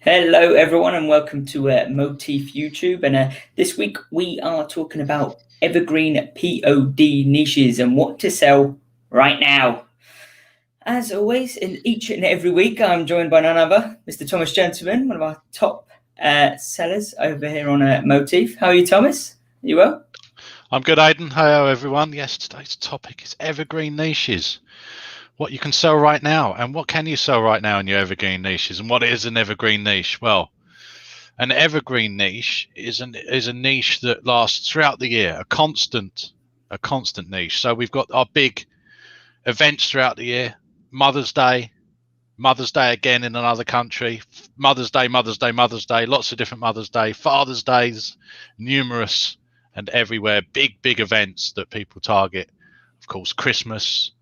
Hello everyone and welcome to Moteefe YouTube, and this week we are talking about evergreen POD niches and what to sell right now. As always, in each and every week I'm joined by none other, Mr. Thomas Gentleman, one of our top sellers over here on Moteefe. How are you, Thomas? Are you well? I'm good, Aidan. Hello everyone. Yes, today's topic is evergreen niches. What you can sell right now, and what can you sell right now in your evergreen niches, and what is an evergreen niche? Well, an evergreen niche is a niche that lasts throughout the year, a constant niche. So we've got our big events throughout the year: Mother's Day again in another country, Mother's Day, lots of different Mother's Day, Father's Days, numerous and everywhere, big events that people target. Of course, Christmas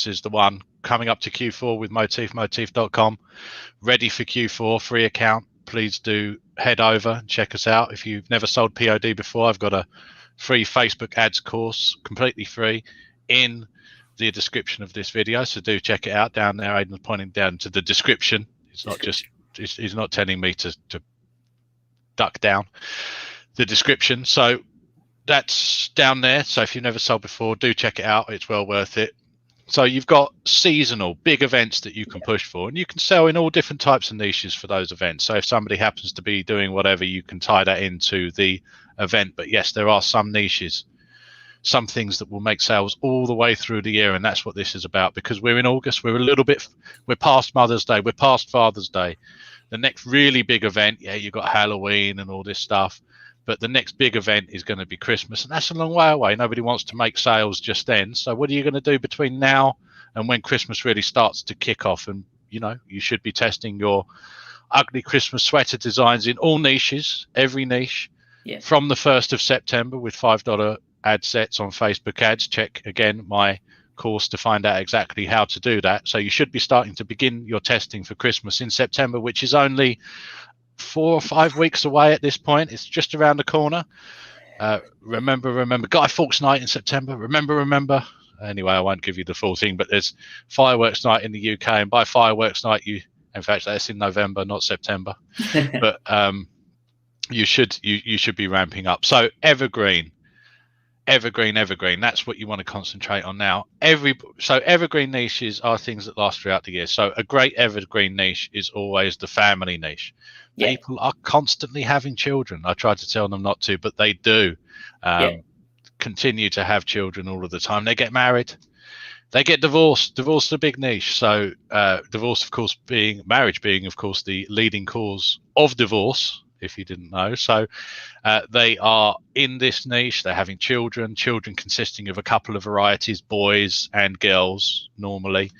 is the one coming up to Q4 with Moteefe, moteefe.com, ready for Q4, free account. Please do head over and check us out. If you've never sold POD before, I've got a free Facebook ads course, completely free, in the description of this video, so do check it out. Down there, Aidan's pointing down to the description. It's not just, he's not telling me to duck down the description. So that's down there. So if you've never sold before, do check it out. It's well worth it. So you've got seasonal big events that you can push for, and you can sell in all different types of niches for those events. So if somebody happens to be doing whatever, you can tie that into the event. But yes, there are some niches, some things that will make sales all the way through the year, and that's what this is about. Because we're in August, we're past Mother's Day, we're past Father's Day. The next really big event, yeah, you've got Halloween and all this stuff, but the next big event is going to be Christmas, and that's a long way away. Nobody wants to make sales just then. So what are you going to do between now and when Christmas really starts to kick off? And you should be testing your ugly Christmas sweater designs in all niches, every niche, from the 1st of September with $5 ad sets on Facebook ads. Check again my course to find out exactly how to do that. So you should be starting to begin your testing for Christmas in September, which is only 4 or 5 weeks away at this point. It's just around the corner. Remember Guy Fawkes night in September. Remember. Anyway, I won't give you the full thing, but there's fireworks night in the UK, and by fireworks night, in fact, that's in November, not September. But you should be ramping up. So evergreen. That's what you want to concentrate on now. So evergreen niches are things that last throughout the year. So a great evergreen niche is always the family niche. People are constantly having children. I try to tell them not to, but they do continue to have children all of the time. They get married, they get divorced. Divorce is a big niche. So divorce, of course, marriage being, of course, the leading cause of divorce, if you didn't know. So they are in this niche. They're having children consisting of a couple of varieties, boys and girls normally.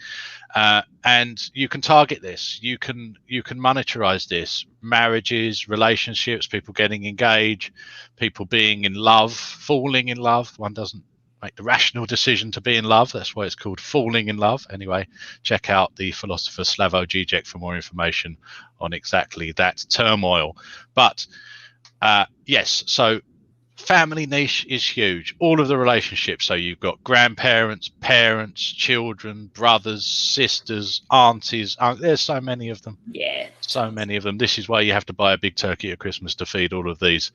And you can target this. You can monetize this. Marriages, relationships, people getting engaged, people being in love, falling in love. One doesn't make the rational decision to be in love. That's why it's called falling in love. Anyway, check out the philosopher Slavoj Žižek for more information on exactly that turmoil. But yes, so family niche is huge. All of the relationships. So you've got grandparents, parents, children, brothers, sisters, aunties. There's so many of them. So many of them. This is why you have to buy a big turkey at Christmas to feed all of these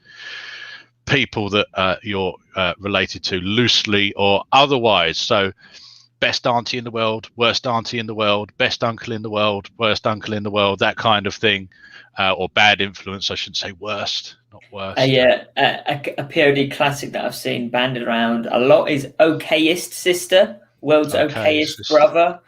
people that you're related to, loosely or otherwise. So best auntie in the world, worst auntie in the world, best uncle in the world, worst uncle in the world, that kind of thing. Or bad influence, I should say. Worst, not worst. A POD classic that I've seen banded around a lot is okayest sister, world's okayest brother.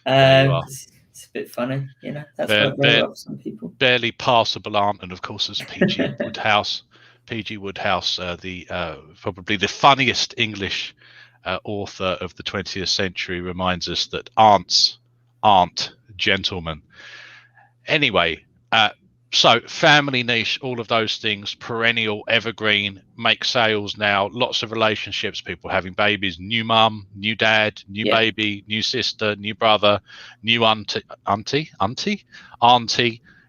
It's a bit funny, that's worked very well for some people. Barely passable aunt, and of course there's PG Woodhouse. PG Woodhouse, probably the funniest English author of the 20th century, reminds us that aunts aren't gentlemen. Anyway, so family niche, all of those things, perennial, evergreen, make sales now, lots of relationships, people having babies, new mum, new dad, new baby, new sister, new brother, new auntie,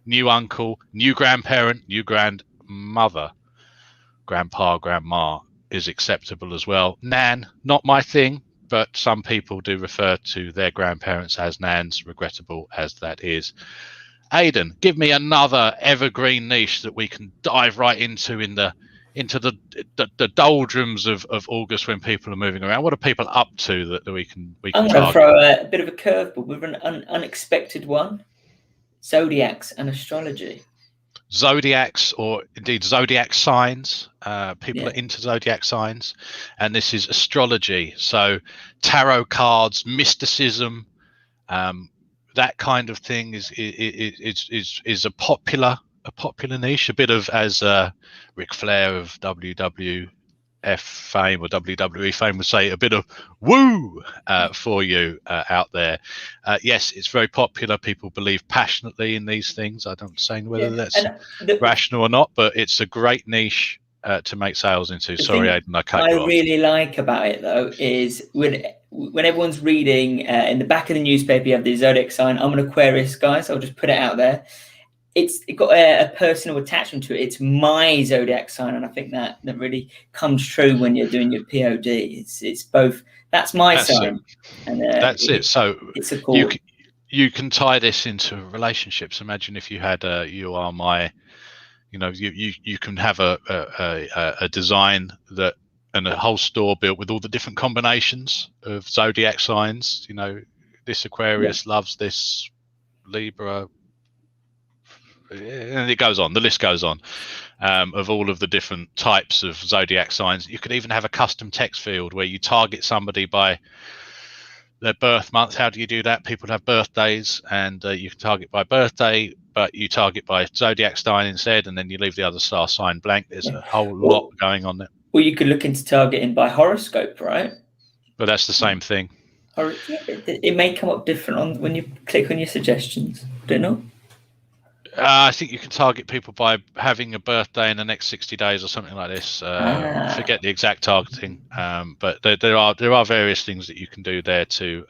new uncle, new grandparent, new grandmother. Grandpa, grandma is acceptable as well. Nan, not my thing, but some people do refer to their grandparents as nans, regrettable as that is. Aidan, give me another evergreen niche that we can dive right into into the doldrums of August when people are moving around. What are people up to that we can I'm going to throw a bit of a curveball with an unexpected one: Zodiacs and Astrology. Zodiacs, or indeed zodiac signs. People are into zodiac signs, and this is astrology. So tarot cards, mysticism, that kind of thing is a popular niche. A bit of, as Ric Flair of WWF fame or WWE fame would say, a bit of woo for you out there. Yes, it's very popular. People believe passionately in these things. I don't say whether that's rational or not, but it's a great niche to make sales into. Sorry, Aidan, I cut you off. What I really like about it, though, is when everyone's reading in the back of the newspaper, you have the zodiac sign. I'm an Aquarius, guys. I'll just put it out there. It's got a personal attachment to it. It's my zodiac sign, and I think that really comes true when you're doing your POD. It's both. That's my sign, and that's it. So it's a cool. You can tie this into relationships. Imagine if you had you are my, you can have a design that, and a whole store built with all the different combinations of zodiac signs. This Aquarius loves this Libra. And it goes on, the list goes on, of all of the different types of zodiac signs. You could even have a custom text field where you target somebody by their birth month. How do you do that? People have birthdays, and you can target by birthday, but you target by zodiac sign instead, and then you leave the other star sign blank. There's a whole lot going on there. Well, you could look into targeting by horoscope, right? But that's the same thing. It may come up different when you click on your suggestions. Don't know. I think you can target people by having a birthday in the next 60 days or something like this. Forget the exact targeting, but there are various things that you can do there to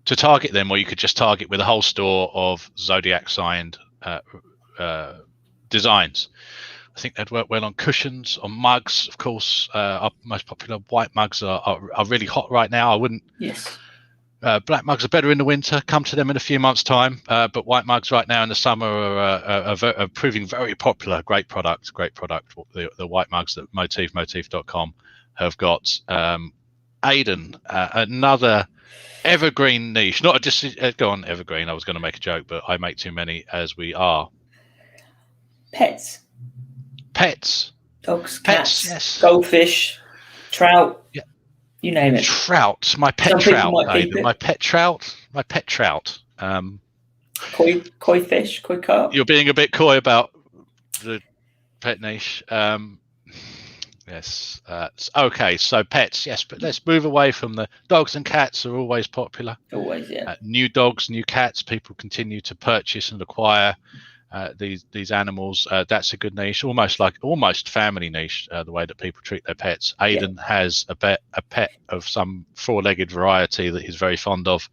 target them, or you could just target with a whole store of zodiac signed designs. I think they'd work well on cushions, on mugs, of course. Our most popular white mugs are really hot right now. I wouldn't. Yes. Black mugs are better in the winter. Come to them in a few months' time. But white mugs right now in the summer are proving very popular. Great product. The white mugs that Moteefe.com have got. Aidan, another evergreen niche. Not just go on evergreen. I was going to make a joke, but I make too many as we are. Pets. Pets, Dogs, cats, yes. goldfish, trout. Yeah. You name it. Trout, my pet trout. My pet trout. Koi fish, koi carp. You're being a bit coy about the pet niche. Yes. Okay. So pets, yes, but let's move away from the dogs and cats are always popular. Always, yeah. New dogs, new cats. People continue to purchase and acquire these animals. That's a good niche, almost family niche, the way that people treat their pets. Aidan has a pet of some four-legged variety that he's very fond of.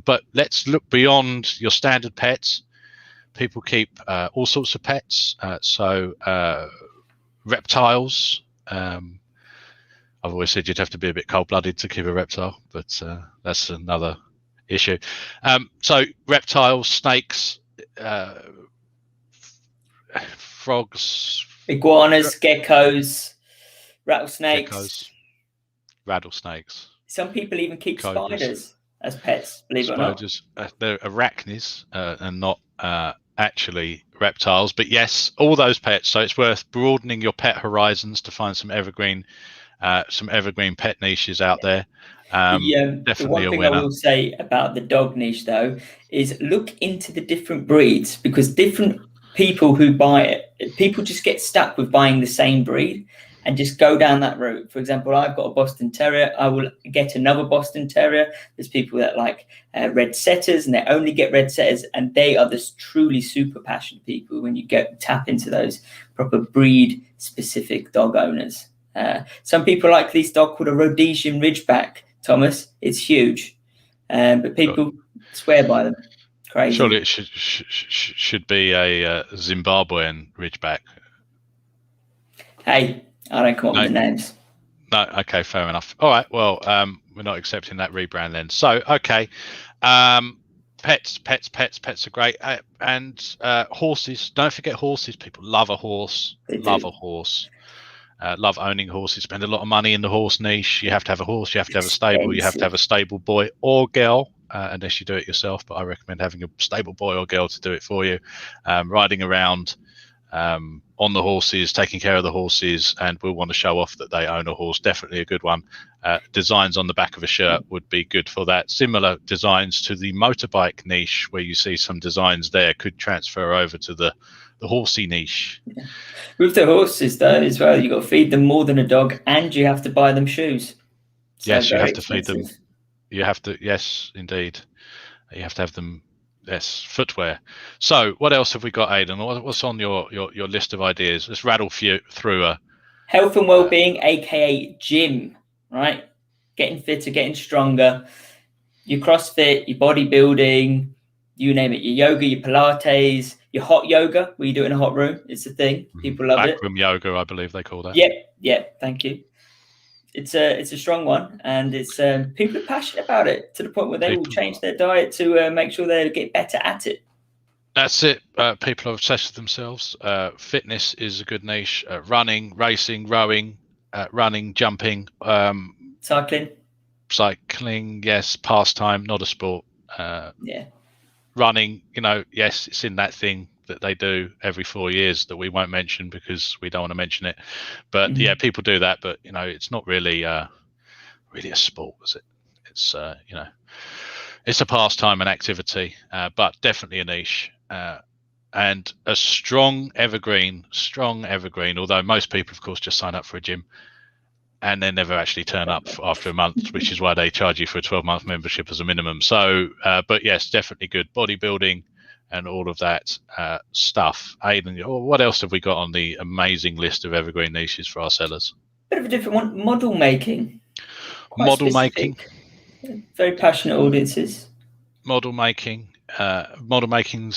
But let's look beyond your standard pets. People keep all sorts of pets. So reptiles. I've always said you'd have to be a bit cold-blooded to keep a reptile, but that's another issue. So reptiles, snakes, frogs, iguanas, geckos, rattlesnakes. Some people even keep spiders as pets, believe it or not. They're arachnids and not actually reptiles. But yes, all those pets. So it's worth broadening your pet horizons to find some evergreen pet niches out there. Definitely the one thing a winner. I will say about the dog niche, though, is look into the different breeds, because different people who buy it, people just get stuck with buying the same breed and just go down that route. For example, I've got a Boston Terrier. I will get another Boston Terrier. There's people that like red setters, and they only get red setters, and they are the truly super passionate people when you tap into those proper breed specific dog owners. Some people like this dog called a Rhodesian Ridgeback, Thomas. It's huge, but people swear by them. Crazy. Surely it should be a Zimbabwean Ridgeback. Hey, I don't come up with the names. No, okay, fair enough. All right, well, we're not accepting that rebrand then. So, okay, Pets are great, and horses. Don't forget horses. People love a horse. Love owning horses. Spend a lot of money in the horse niche. You have to have a horse. You have to have a stable. You have to have a stable boy or girl, unless you do it yourself. But I recommend having a stable boy or girl to do it for you. Riding around on the horses, taking care of the horses, and will want to show off that they own a horse. Definitely a good one. Designs on the back of a shirt would be good for that. Similar designs to the motorbike niche, where you see some designs there, could transfer over to the horsey niche. Yeah. With the horses though as well, you got to feed them more than a dog, and you have to buy them shoes. So yes, you have to feed them. You have to, yes, indeed. You have to have them. Yes, footwear. So what else have we got, Aidan? What's on your list of ideas? Let's rattle through a health and well-being, aka gym, right? Getting fitter, getting stronger. Your CrossFit, your bodybuilding, you name it, your yoga, your Pilates, your hot yoga, where you do it in a hot room. It's a thing. People love it. Backroom yoga, I believe they call that. Yeah, thank you. It's a strong one, and it's people are passionate about it to the point where they will change their diet to make sure they get better at it. That's it. People are obsessed with themselves. Fitness is a good niche. Running, racing, rowing, running, jumping, cycling. Yes, pastime, not a sport. Running, yes, it's in that thing that they do every 4 years that we won't mention because we don't want to mention it. But yeah, people do that, but it's not really a sport, is it? It's it's a pastime and activity, but definitely a niche, and a strong evergreen. Although most people, of course, just sign up for a gym and then never actually turn up after a month, which is why they charge you for a 12-month membership as a minimum. So, but yes, definitely good bodybuilding and all of that stuff. Aidan, what else have we got on the amazing list of evergreen niches for our sellers? Bit of a different one. Model making. Making. Very passionate audiences. Model making's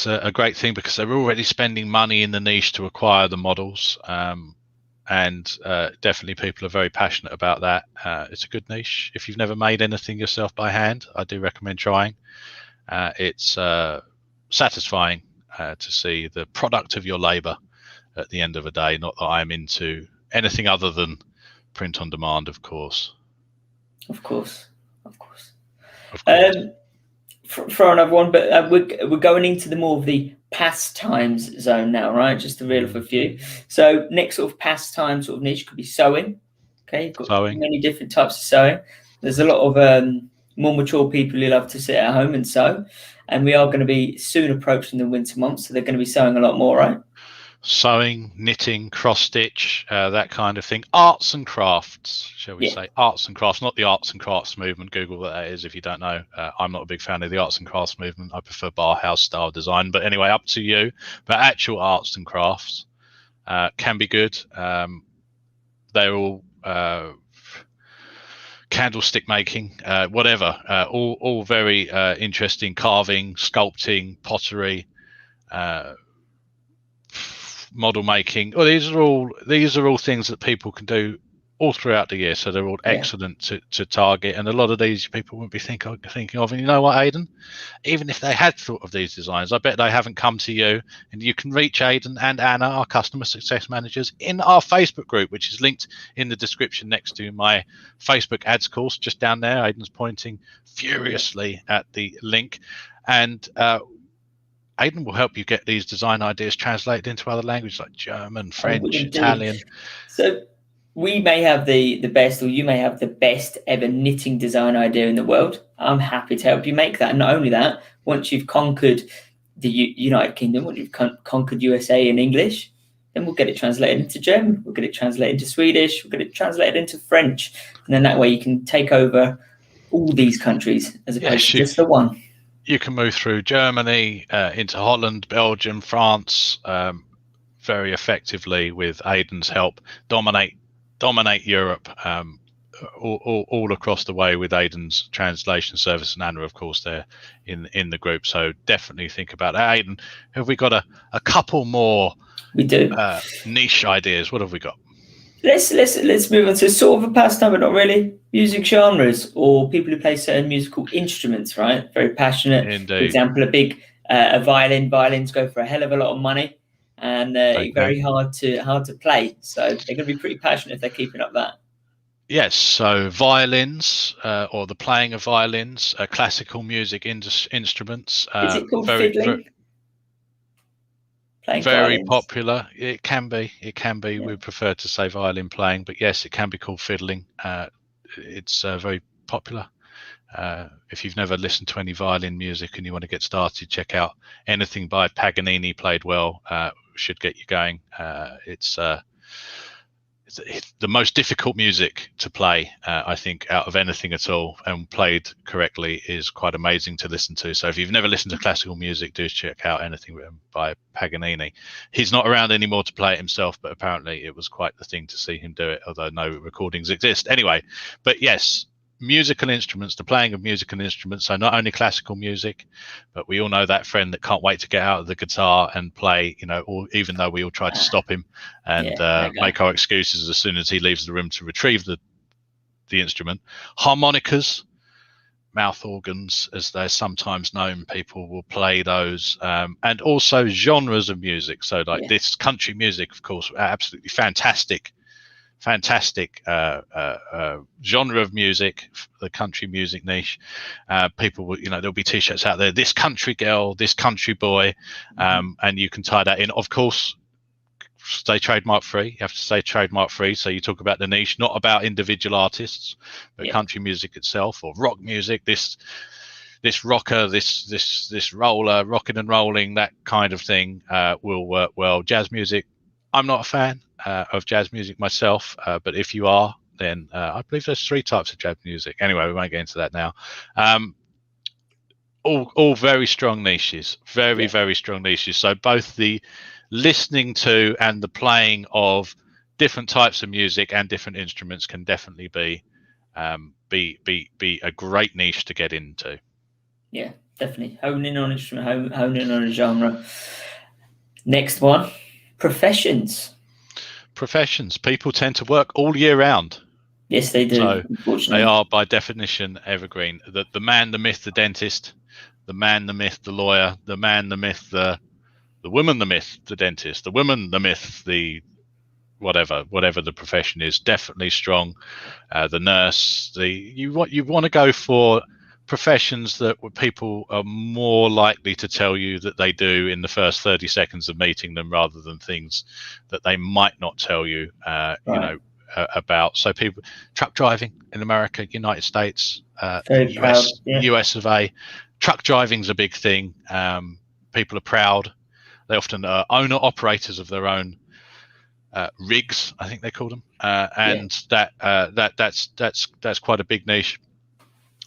a great thing because they're already spending money in the niche to acquire the models. And definitely people are very passionate about that. It's a good niche. If you've never made anything yourself by hand, I do recommend trying. It's satisfying to see the product of your labor at the end of the day. Not that I'm into anything other than print on demand, of course. Of course. For another one, but we're going into the more of the pastimes zone now, right? Just to reel off a few. So next sort of pastime sort of niche could be sewing. Okay, you've got many different types of sewing. There's a lot of more mature people who love to sit at home and sew, and we are going to be soon approaching the winter months, so they're going to be sewing a lot more, right? Sewing, knitting, cross stitch, that kind of thing. Arts and crafts, shall we say? Arts and crafts, not the arts and crafts movement. Google what that is if you don't know. I'm not a big fan of the arts and crafts movement. I prefer Bauhaus style design. But anyway, up to you. But actual arts and crafts can be good. They're all candlestick making, whatever. All very interesting. Carving, sculpting, pottery. Model making. Well, these are all things that people can do all throughout the year, so they're all excellent to target. And a lot of these people wouldn't be thinking of. And you know what, Aidan? Even if they had thought of these designs, I bet they haven't come to you. And you can reach Aidan and Anna, our customer success managers, in our Facebook group, which is linked in the description next to my Facebook ads course, just down there. Aidan's pointing furiously at the link, and Aidan will help you get these design ideas translated into other languages like German, French, Italian. So we may have the best, or you may have the best ever knitting design idea in the world. I'm happy to help you make that. And not only that, once you've conquered the United Kingdom, once you've conquered USA in English, then we'll get it translated into German. We'll get it translated into Swedish. We'll get it translated into French. And then that way you can take over all these countries as opposed to just the one. You can move through Germany into Holland, Belgium, France, very effectively with Aidan's help. Dominate Europe all across the way with Aidan's translation service, and Anna, of course, there in the group. So definitely think about that. Aidan, have we got a couple more? We do. Niche ideas. What have we got? Let's move on to sort of a pastime, but not really. Music genres or people who play certain musical instruments, right? Very passionate. Indeed. For example, a big a violin. Violins go for a hell of a lot of money, and very hard to play. So they're going to be pretty passionate if they're keeping up that. Yes, so violins or the playing of violins, classical music instruments. Is it called fiddling? Very popular. It can be. Yeah. We prefer to say violin playing, but yes, it can be called fiddling. It's very popular. If you've never listened to any violin music and you want to get started, check out anything by Paganini played well. Should get you going. It's the most difficult music to play, I think, out of anything at all, and played correctly is quite amazing to listen to. So if you've never listened to classical music, do check out anything written by Paganini. He's not around anymore to play it himself, but apparently it was quite the thing to see him do it, although no recordings exist. Anyway, but yes, musical instruments, the playing of musical instruments, so not only classical music, but we all know that friend that can't wait to get out of the guitar and play, or even though we all try to stop him and make our excuses as soon as he leaves the room to retrieve the instrument. Harmonicas, mouth organs as they're sometimes known, people will play those, and also genres of music, so like this country music, of course, absolutely fantastic genre of music, the country music niche. People will, there'll be t-shirts out there, this country girl, this country boy, and you can tie that in. Of course, stay trademark free. You have to stay trademark free. So you talk about the niche, not about individual artists, but country music itself, or rock music, this rocker, this roller, rocking and rolling, that kind of thing will work well. Jazz music, I'm not a fan of jazz music myself, but if you are, then I believe there's 3 types of jazz music. Anyway, we won't get into that now. All very strong niches, very strong niches. So both the listening to and the playing of different types of music and different instruments can definitely be a great niche to get into. Yeah, definitely. Hone in on an instrument, hone in on a genre. Next one, professions. People tend to work all year round. Yes, they do. So unfortunately, they are by definition evergreen. The man, the myth, the dentist. The man, the myth, the lawyer. The man, the myth, the woman, the myth, the dentist. The woman, the myth, the whatever the profession is. Definitely strong. The nurse. You want to go for professions that people are more likely to tell you that they do in the first 30 seconds of meeting them, rather than things that they might not tell you about. So people, truck driving in America, United States, US of A, truck driving's a big thing. People are proud. They often are owner operators of their own rigs, I think they call them, and that's quite a big niche.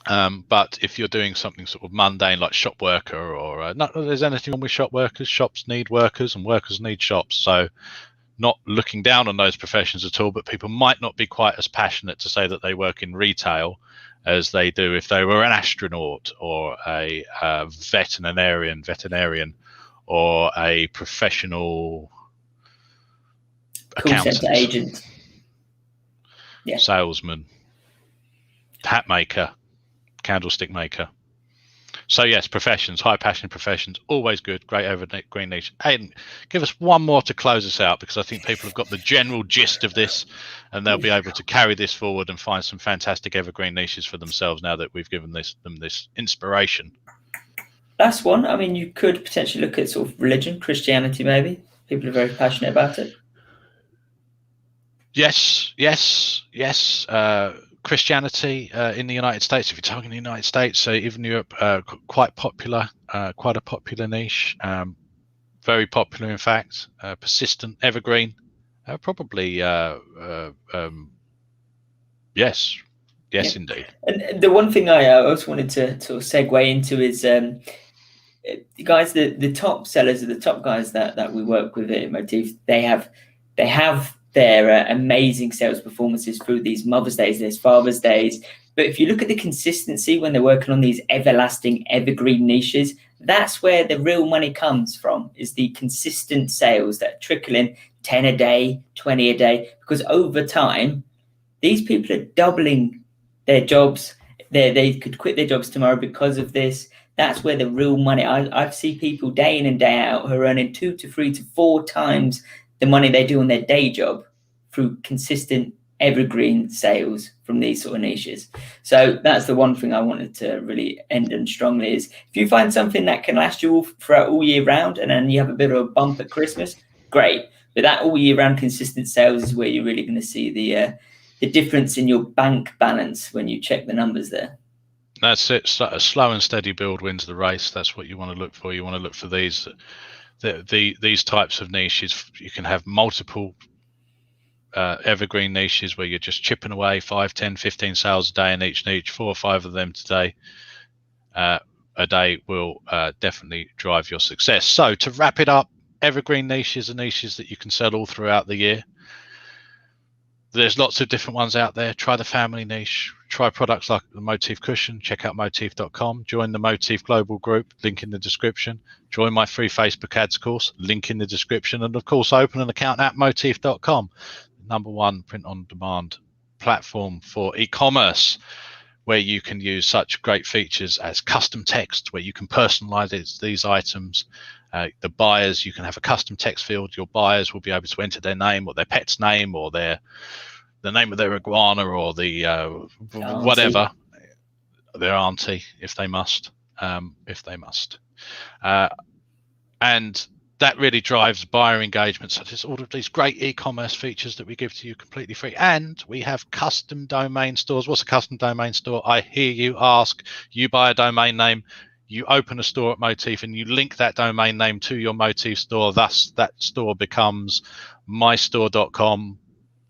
But if you're doing something sort of mundane like shop worker, or not that there's anything wrong with shop workers, shops need workers and workers need shops, so not looking down on those professions at all, but people might not be quite as passionate to say that they work in retail as they do if they were an astronaut or a veterinarian or a professional accountant, agent, salesman, hat maker, candlestick maker. So yes, professions, high passion professions, always good, great evergreen niche. Aidan, give us one more to close us out, because I think people have got the general gist of this and they'll be able to carry this forward and find some fantastic evergreen niches for themselves now that we've given them this inspiration. Last one, I mean, you could potentially look at sort of religion, Christianity maybe. People are very passionate about it. Yes. Christianity in the United States, if you're talking the United States, so even Europe, quite popular, quite a popular niche, very popular in fact, persistent, evergreen, probably yes indeed. And the one thing I also wanted to sort of segue into is guys, the top sellers are the top guys that we work with at Moteefe. They have their amazing sales performances through these Mother's Days, there's Father's Days. But if you look at the consistency when they're working on these everlasting evergreen niches, That's where the real money comes from, is the consistent sales that trickle in 10 a day, 20 a day, because over time, these people are doubling their jobs. They could quit their jobs tomorrow because of this. That's where the real money. I see people day in and day out who are earning 2 to 3 to 4 times the money they do on their day job through consistent evergreen sales from these sort of niches. So that's the one thing I wanted to really end on strongly, is if you find something that can last you throughout all year round, and then you have a bit of a bump at Christmas, great. But that all year round consistent sales is where you're really going to see the difference in your bank balance when you check the numbers there. That's it. A slow and steady build wins the race. That's what you want to look for. You want to look for these types of niches. You can have multiple evergreen niches where you're just chipping away 5, 10, 15 sales a day in each niche. 4 or 5 of them today a day will definitely drive your success. So to wrap it up, evergreen niches are niches that you can sell all throughout the year. There's lots of different ones out there. Try the family niche. Try products like the Moteefe cushion. Check out Moteefe.com. Join the Moteefe Global Group. Link in the description. Join my free Facebook ads course. Link in the description. And of course, open an account at Moteefe.com. #1 print-on-demand platform for e-commerce, where you can use such great features as custom text, where you can personalize these items. The buyers, you can have a custom text field. Your buyers will be able to enter their name or their pet's name or the name of their iguana or the whatever, their auntie, if they must. And that really drives buyer engagement, such as all of these great e-commerce features that we give to you completely free. And we have custom domain stores. What's a custom domain store? I hear you ask. You buy a domain name, you open a store at Moteefe, and you link that domain name to your Moteefe store. Thus, that store becomes mystore.com,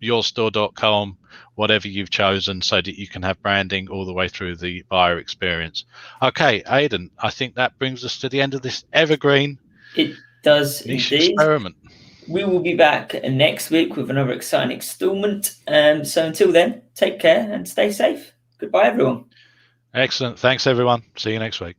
yourstore.com, whatever you've chosen, so that you can have branding all the way through the buyer experience. Okay, Aidan, I think that brings us to the end of this evergreen. It does niche indeed. Experiment. We will be back next week with another exciting installment. So until then, take care and stay safe. Goodbye, everyone. Excellent. Thanks, everyone. See you next week.